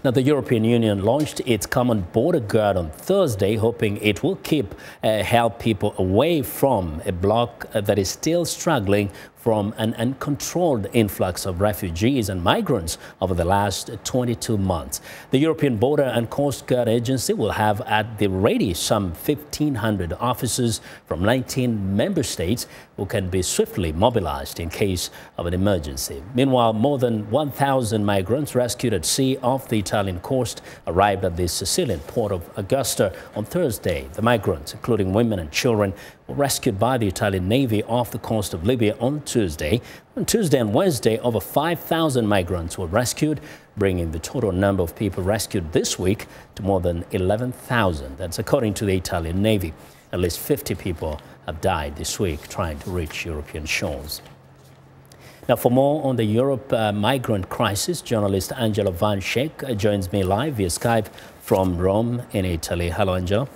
Now, the European Union launched its common border guard on Thursday, hoping it will help people away from a bloc that is still struggling from an uncontrolled influx of refugees and migrants over the last 22 months. The European Border and Coast Guard Agency will have at the ready some 1,500 officers from 19 member states who can be swiftly mobilized in case of an emergency. Meanwhile, more than 1,000 migrants rescued at sea off the Italian coast arrived at the Sicilian port of Augusta on Thursday. The migrants, including women and children, were rescued by the Italian Navy off the coast of Libya on Tuesday. On Tuesday and Wednesday, over 5,000 migrants were rescued, bringing the total number of people rescued this week to more than 11,000. That's according to the Italian Navy. At least 50 people have died this week trying to reach European shores. Now, for more on the Europe migrant crisis, journalist Angelo Van Schaik joins me live via Skype from Rome in Italy. Hello, Angelo.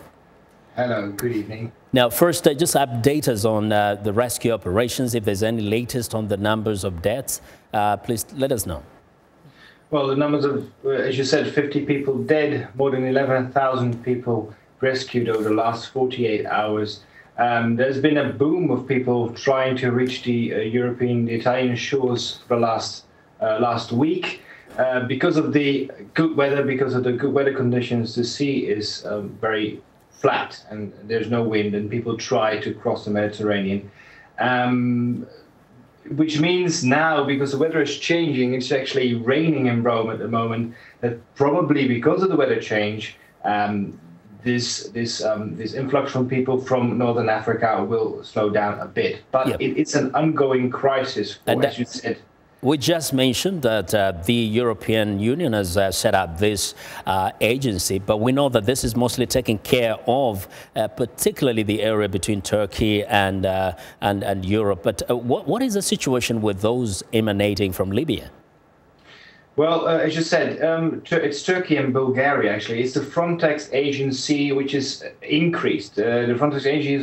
Hello, good evening. Now, first, just update us on the rescue operations. If there's any latest on the numbers of deaths, please let us know. Well, the numbers of, as you said, 50 people dead, more than 11,000 people rescued over the last 48 hours. There's been a boom of people trying to reach the Italian shores for the last week. Because of the good weather conditions, the sea is very flat and there's no wind, and people try to cross the Mediterranean. Which means now, because the weather is changing, it's actually raining in Rome at the moment, that probably because of the weather change, this influx from people from Northern Africa will slow down a bit. But yep. It's an ongoing crisis, as you said. We just mentioned that the European Union has set up this agency, but we know that this is mostly taking care of particularly the area between Turkey and Europe. But what is the situation with those emanating from Libya? Well, as you said, it's Turkey and Bulgaria, actually. It's the Frontex agency which is increased. The Frontex agency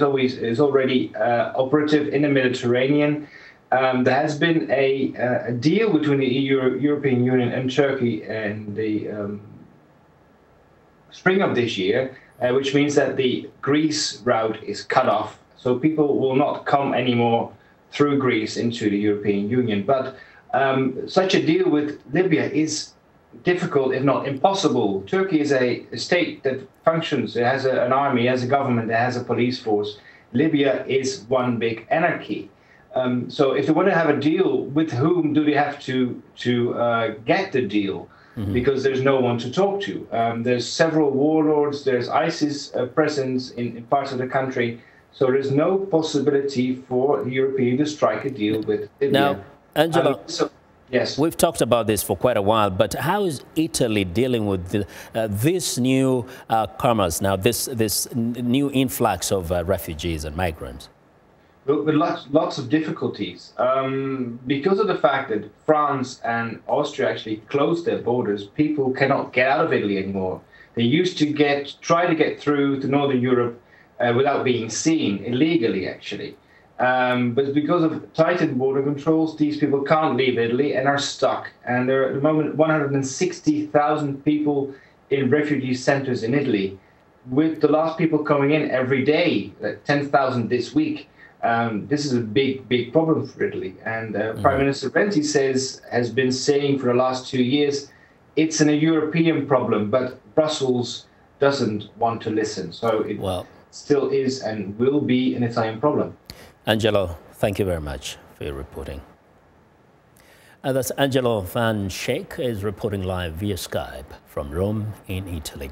is already operative in the Mediterranean. There has been a deal between the European Union and Turkey in the spring of this year, which means that the Greece route is cut off. So people will not come anymore through Greece into the European Union. But such a deal with Libya is difficult, if not impossible. Turkey is a state that functions. It has an army, it has a government, it has a police force. Libya is one big anarchy. So if they want to have a deal, with whom do they have to get the deal? Mm-hmm. Because there's no one to talk to. There's several warlords, there's ISIS presence in parts of the country. So there's no possibility for the European to strike a deal with Libya. Now, Angelo, yes, we've talked about this for quite a while, but how is Italy dealing with this new commerce, now this new influx of refugees and migrants? With lots of difficulties. Because of the fact that France and Austria actually closed their borders, people cannot get out of Italy anymore. They used to try to get through to Northern Europe without being seen, illegally actually. But because of tightened border controls, these people can't leave Italy and are stuck. And there are at the moment 160,000 people in refugee centers in Italy, with the last people coming in every day, 10,000 this week. This is a big problem for Italy. And Prime Minister Renzi has been saying for the last 2 years, it's a European problem, but Brussels doesn't want to listen. So it still is and will be an Italian problem. Angelo, thank you very much for your reporting. That's Angelo Van Schaik is reporting live via Skype from Rome in Italy.